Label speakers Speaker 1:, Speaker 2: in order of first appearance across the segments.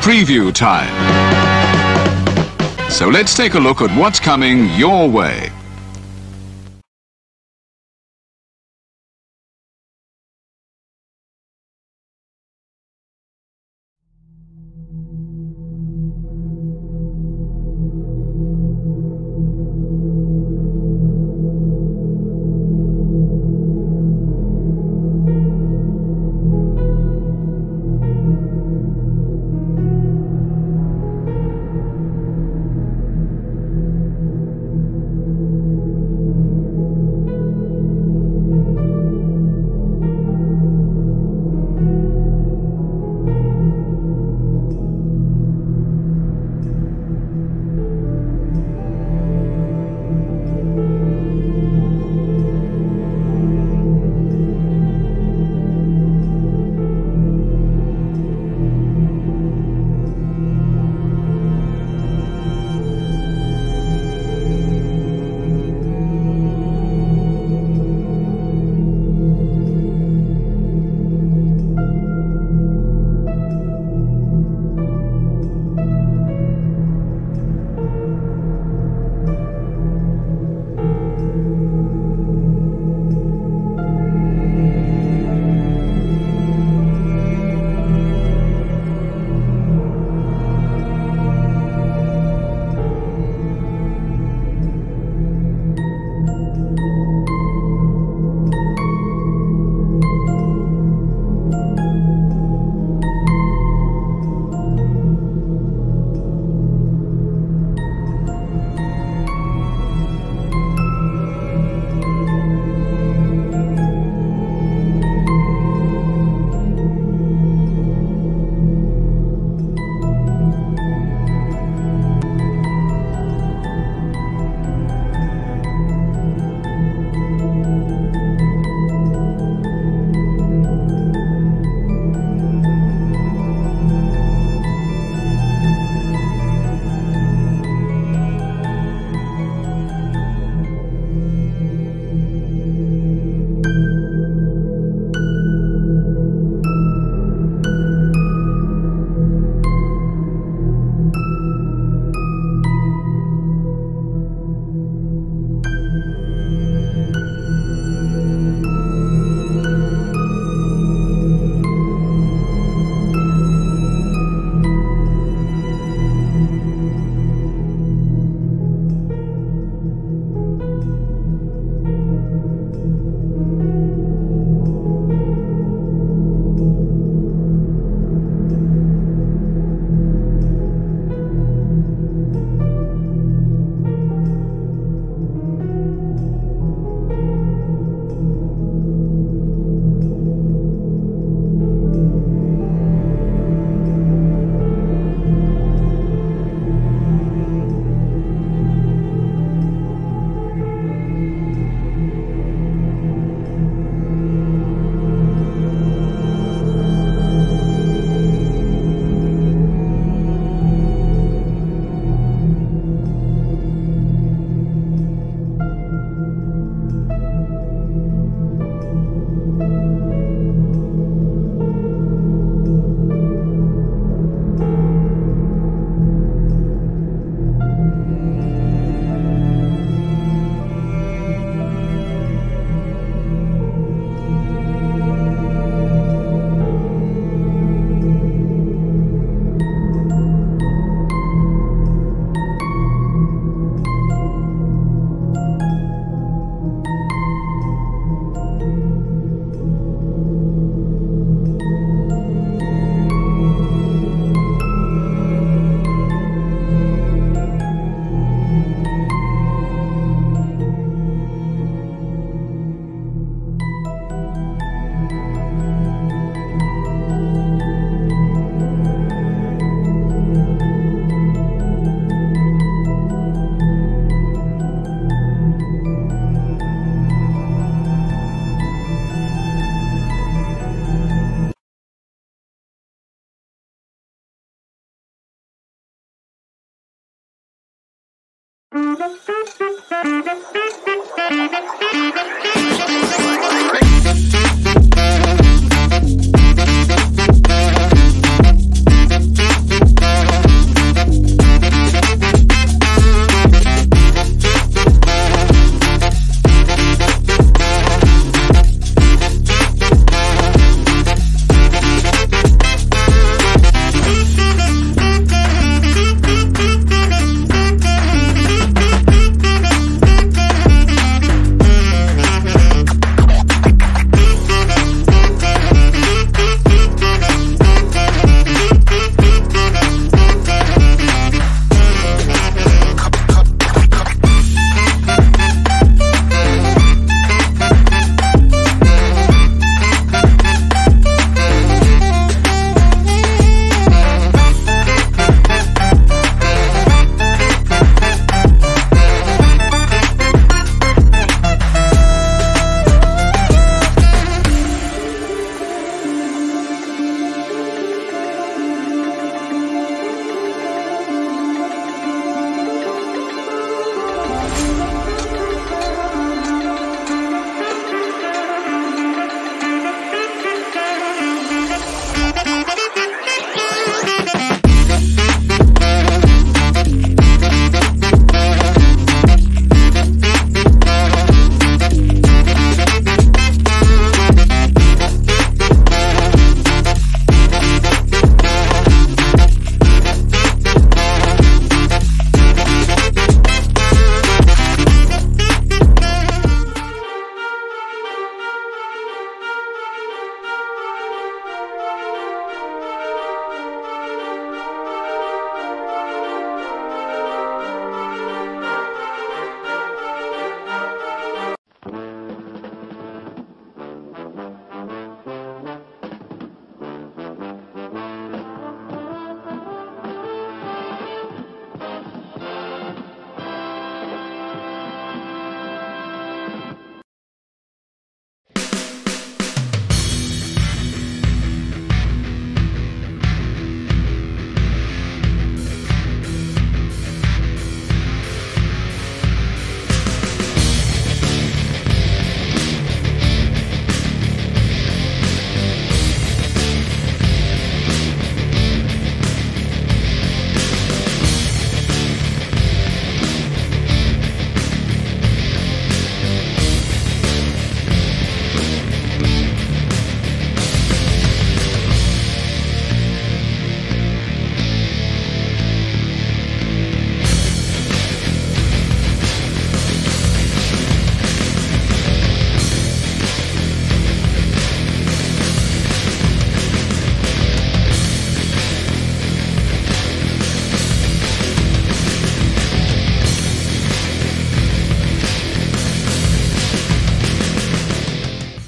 Speaker 1: preview time. So let's take a look at what's coming your way.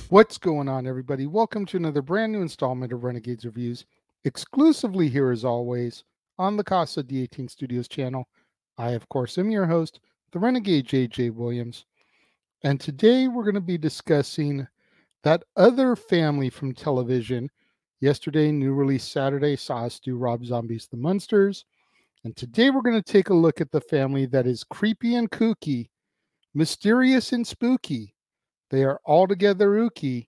Speaker 2: What's going on, everybody? Welcome to another brand new installment of Renegades Reviews, exclusively here as always on the Casa D18 Studios channel. I, of course, am your host, the Renegade J.J. Williams, and today we're going to be discussing that other family from television. Yesterday, new release Saturday, saw us do Rob Zombie's The Munsters, and today we're going to take a look at the family that is creepy and kooky, mysterious and spooky. They are altogether ooky.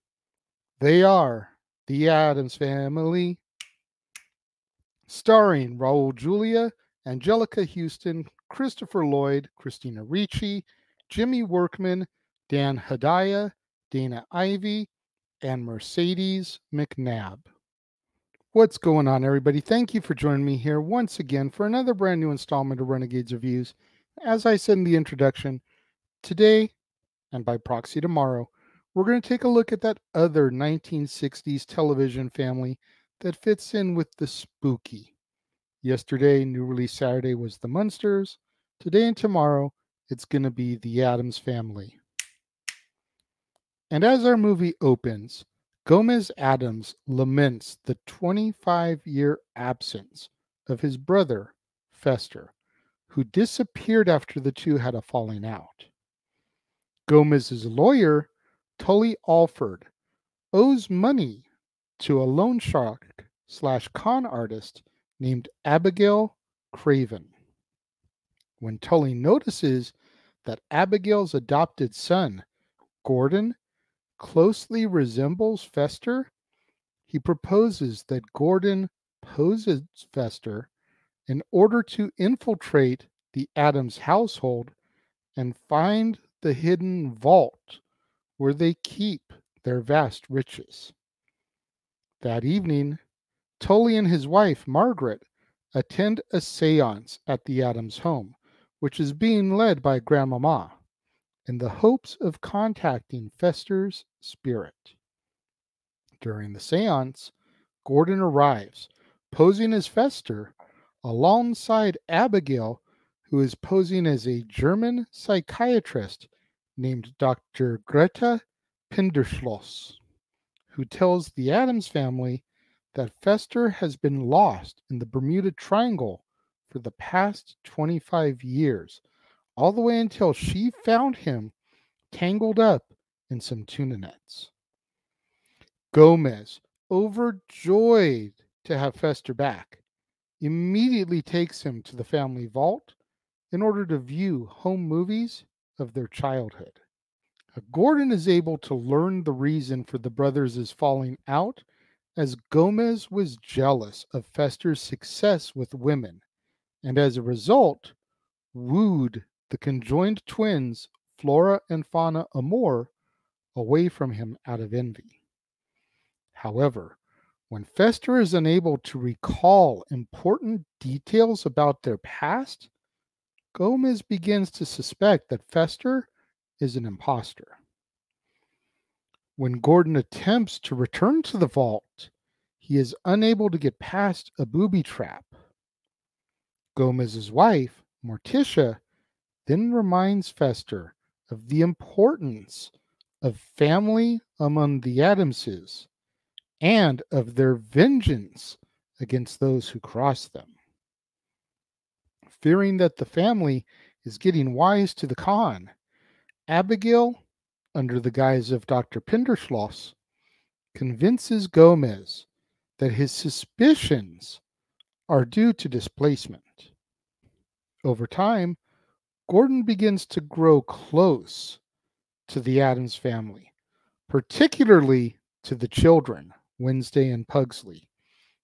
Speaker 2: They are the Addams Family, starring Raul Julia, Angelica Houston, Christopher Lloyd, Christina Ricci, Jimmy Workman, Dan Hedaya, Dana Ivey, and Mercedes McNabb. What's going on, everybody? Thank you for joining me here once again for another brand new installment of Renegades Reviews. As I said in the introduction, today, and by proxy tomorrow, we're going to take a look at that other 1960s television family that fits in with the spooky. Yesterday, new release Saturday, was The Munsters. Today and tomorrow, it's going to be the Addams Family. And as our movie opens, Gomez Addams laments the 25-year absence of his brother, Fester, who disappeared after the two had a falling out. Gomez's lawyer, Tully Alford, owes money to a loan shark / con artist named Abigail Craven. When Tully notices that Abigail's adopted son, Gordon, closely resembles Fester, he proposes that Gordon poses Fester in order to infiltrate the Addams household and find the hidden vault where they keep their vast riches. That evening, Tully and his wife, Margaret, attend a seance at the Addams home, which is being led by Grandmama, in the hopes of contacting Fester's spirit. During the seance, Gordon arrives, posing as Fester, alongside Abigail, who is posing as a German psychiatrist named Dr. Greta Pinderschloss, who tells the Addams family that Fester has been lost in the Bermuda Triangle for the past 25 years, all the way until she found him tangled up in some tuna nets. Gomez, overjoyed to have Fester back, immediately takes him to the family vault in order to view home movies of their childhood. Gordon is able to learn the reason for the brothers' falling out, as Gomez was jealous of Fester's success with women, and as a result, wooed the conjoined twins, Flora and Fauna Amor, away from him out of envy. However, when Fester is unable to recall important details about their past, Gomez begins to suspect that Fester is an imposter. When Gordon attempts to return to the vault, he is unable to get past a booby trap. Gomez's wife, Morticia, then reminds Fester of the importance of family among the Addamses and of their vengeance against those who cross them. Fearing that the family is getting wise to the con, Abigail, under the guise of Dr. Pinderschloss, convinces Gomez that his suspicions are due to displacement. Over time, Gordon begins to grow close to the Addams family, particularly to the children, Wednesday and Pugsley,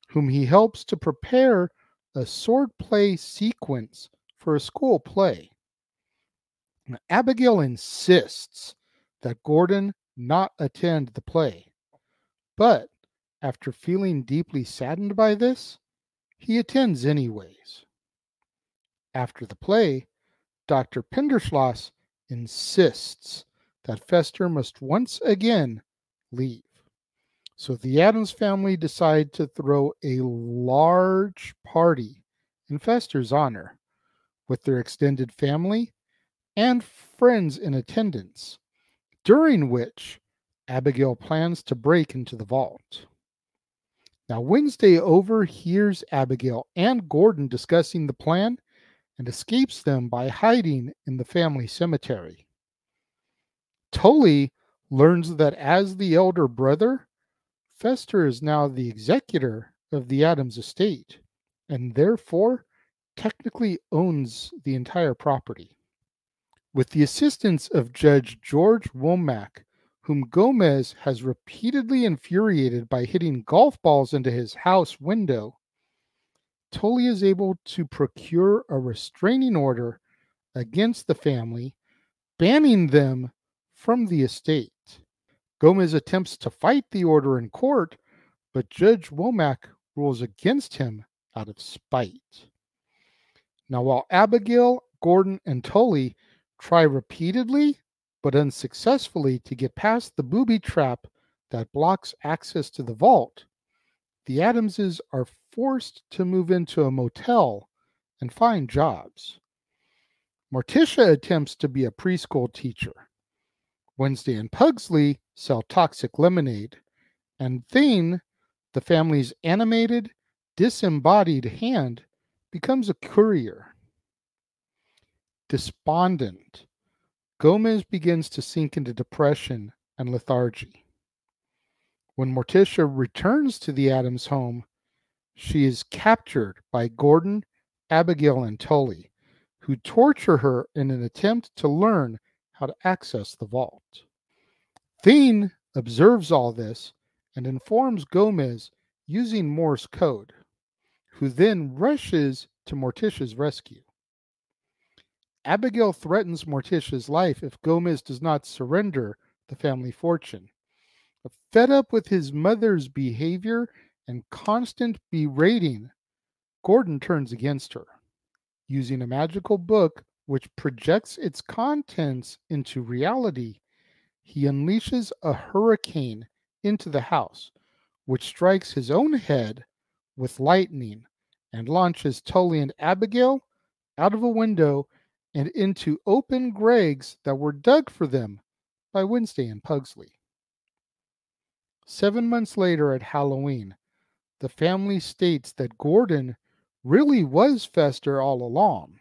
Speaker 2: whom he helps to prepare a swordplay sequence for a school play. Abigail insists that Gordon not attend the play, but after feeling deeply saddened by this, he attends anyways. After the play, Dr. Pinderschloss insists that Fester must once again leave. So the Addams family decide to throw a large party in Fester's honor, with their extended family and friends in attendance, during which Abigail plans to break into the vault. Now, Wednesday overhears Abigail and Gordon discussing the plan and escapes them by hiding in the family cemetery. Tully learns that as the elder brother, Fester is now the executor of the Addams estate and therefore technically owns the entire property. With the assistance of Judge George Womack, whom Gomez has repeatedly infuriated by hitting golf balls into his house window, Tully is able to procure a restraining order against the family, banning them from the estate. Gomez attempts to fight the order in court, but Judge Womack rules against him out of spite. Now, while Abigail, Gordon, and Tully try repeatedly but unsuccessfully to get past the booby trap that blocks access to the vault, the Addamses are forced to move into a motel and find jobs. Morticia attempts to be a preschool teacher. Wednesday and Pugsley sell toxic lemonade, and Thane, the family's animated, disembodied hand, becomes a courier. Despondent, Gomez begins to sink into depression and lethargy. When Morticia returns to the Addams home, she is captured by Gordon, Abigail, and Tully, who torture her in an attempt to learn how to access the vault. Thane observes all this and informs Gomez using Morse code, who then rushes to Morticia's rescue. Abigail threatens Morticia's life if Gomez does not surrender the family fortune. Fed up with his mother's behavior and constant berating, Gordon turns against her. Using a magical book which projects its contents into reality, he unleashes a hurricane into the house, which strikes his own head with lightning and launches Tully and Abigail out of a window and into open graves that were dug for them by Wednesday and Pugsley. 7 months later at Halloween, the family states that Gordon really was Fester all along.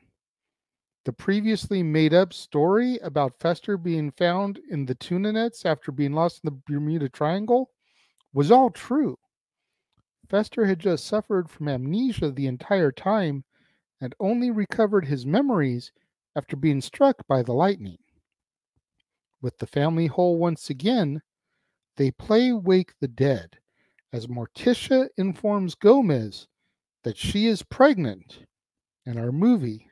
Speaker 2: The previously made up story about Fester being found in the tuna nets after being lost in the Bermuda Triangle was all true. Fester had just suffered from amnesia the entire time and only recovered his memories after being struck by the lightning. With the family whole once again, they play Wake the Dead as Morticia informs Gomez that she is pregnant, and our movie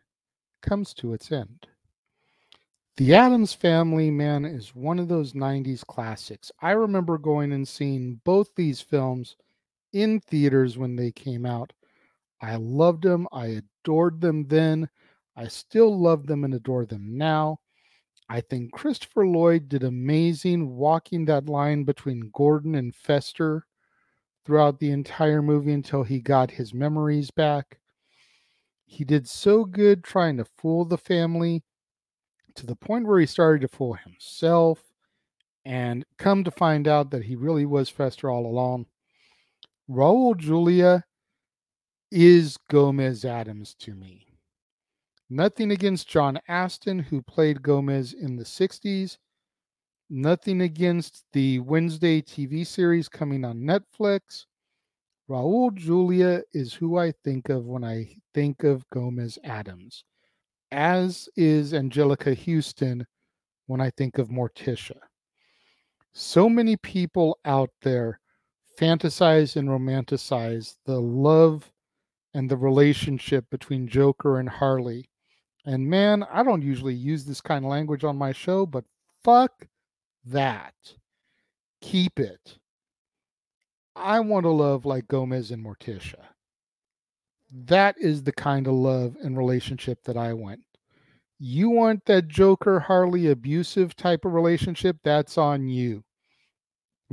Speaker 2: comes to its end. The Addams Family, man, is one of those 90s classics. I remember going and seeing both these films in theaters when they came out. I loved them. I adored them then. I still love them and adore them now. I think Christopher Lloyd did amazing walking that line between Gordon and Fester throughout the entire movie until he got his memories back. He did so good trying to fool the family to the point where he started to fool himself and come to find out that he really was Fester all along. Raul Julia is Gomez Addams to me. Nothing against John Astin, who played Gomez in the 60s. Nothing against the Wednesday TV series coming on Netflix. Raul Julia is who I think of when I think of Gomez Addams, as is Angelica Houston when I think of Morticia. So many people out there fantasize and romanticize the love and the relationship between Joker and Harley. And man, I don't usually use this kind of language on my show, but fuck that. Keep it. I want to love like Gomez and Morticia. That is the kind of love and relationship that I want. You want that Joker Harley abusive type of relationship? That's on you.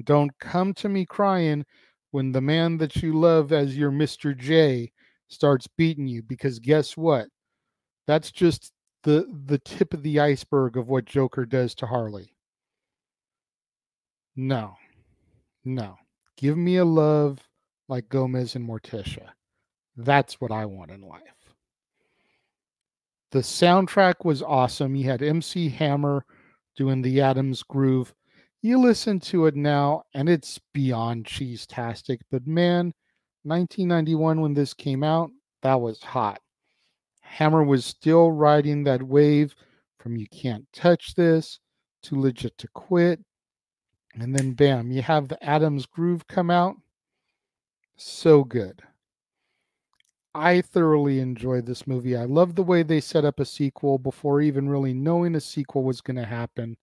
Speaker 2: Don't come to me crying when the man that you love as your Mr. J starts beating you, because guess what? That's just the tip of the iceberg of what Joker does to Harley. No, no. Give me a love like Gomez and Morticia. That's what I want in life. The soundtrack was awesome. You had MC Hammer doing the Addams groove. You listen to it now, and it's beyond cheese-tastic. But man, 1991 when this came out, that was hot. Hammer was still riding that wave from You Can't Touch This to Legit to Quit. And then bam, you have the Addams groove come out. So good. I thoroughly enjoyed this movie. I love the way they set up a sequel before even really knowing a sequel was going to happen.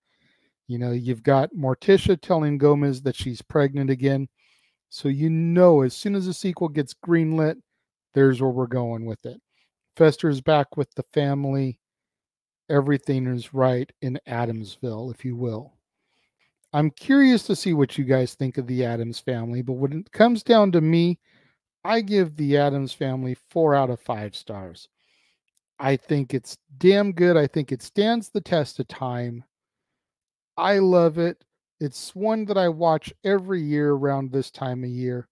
Speaker 2: You know, you've got Morticia telling Gomez that she's pregnant again. So you know as soon as the sequel gets greenlit, there's where we're going with it. Fester's back with the family. Everything is right in Addamsville, if you will. I'm curious to see what you guys think of the Addams Family, but when it comes down to me, I give the Addams Family 4 out of 5 stars. I think it's damn good. I think it stands the test of time. I love it. It's one that I watch every year around this time of year.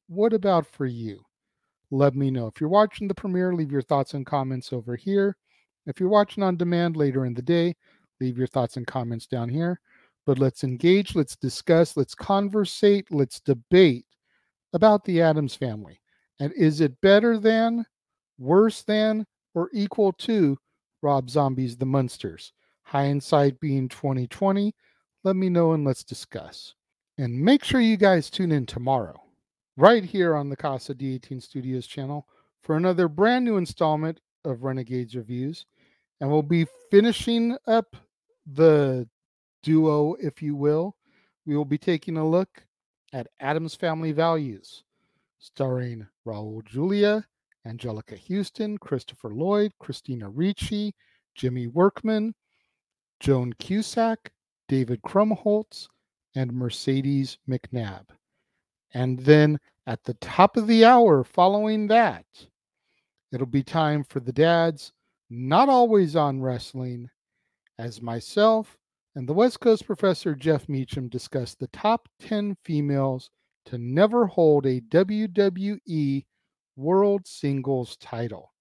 Speaker 2: What about for you? Let me know. If you're watching the premiere, leave your thoughts and comments over here. If you're watching on demand later in the day, leave your thoughts and comments down here. But let's engage, let's discuss, let's conversate, let's debate about the Addams Family. And is it better than, worse than, or equal to Rob Zombie's The Munsters? Hindsight being 2020. Let me know and let's discuss. And make sure you guys tune in tomorrow, right here on the Casa D18 Studios channel, for another brand new installment of Renegades Reviews. And we'll be finishing up the duo, if you will. We will be taking a look at Addams Family Values, starring Raul Julia, Angelica Houston, Christopher Lloyd, Christina Ricci, Jimmy Workman, Joan Cusack, David Krumholtz, and Mercedes McNabb. And then at the top of the hour following that, it'll be time for the dads, not always on wrestling, as myself and the West Coast professor Jeff Meacham discuss the top 10 females to never hold a WWE World Singles title.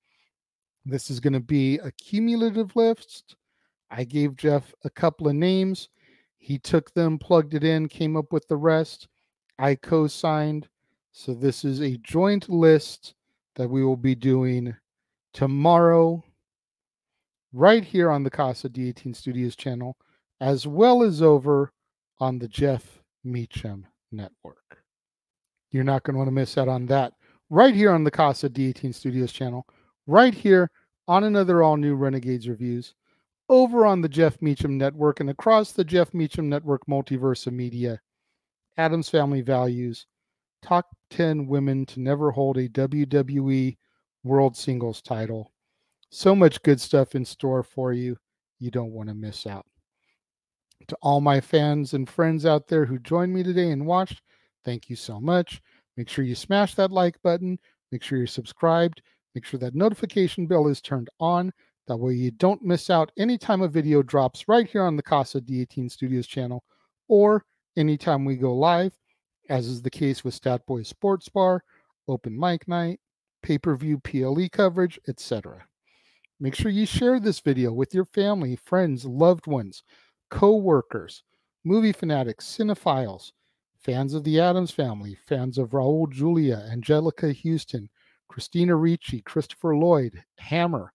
Speaker 2: This is going to be a cumulative list. I gave Jeff a couple of names. He took them, plugged it in, came up with the rest. I co-signed. So this is a joint list that we will be doing tomorrow, right here on the Casa D18 Studios channel, as well as over on the Jeff Meacham Network. You're not going to want to miss out on that. Right here on the Casa D18 Studios channel, right here on another all-new Renegades Reviews, over on the Jeff Meacham Network and across the Jeff Meacham Network multiverse of media. Addams Family Values, top 10 women to never hold a WWE World Singles title. So much good stuff in store for you. You don't want to miss out. To all my fans and friends out there who joined me today and watched, thank you so much. Make sure you smash that like button. Make sure you're subscribed. Make sure that notification bell is turned on. That way you don't miss out anytime a video drops right here on the Casa D18 Studios channel, or anytime we go live, as is the case with Stat Boy Sports Bar, Open Mic Night, pay-per-view PLE coverage, etc. Make sure you share this video with your family, friends, loved ones, co-workers, movie fanatics, cinephiles, fans of the Addams Family, fans of Raul Julia, Angelica Houston, Christina Ricci, Christopher Lloyd, Hammer,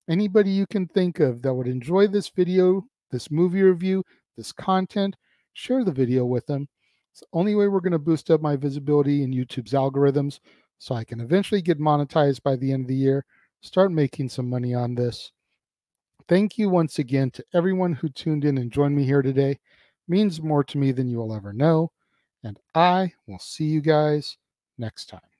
Speaker 2: anybody you can think of that would enjoy this video, this movie review, this content. Share the video with them. It's the only way we're going to boost up my visibility in YouTube's algorithms so I can eventually get monetized by the end of the year, start making some money on this. Thank you once again to everyone who tuned in and joined me here today. It means more to me than you will ever know. And I will see you guys next time.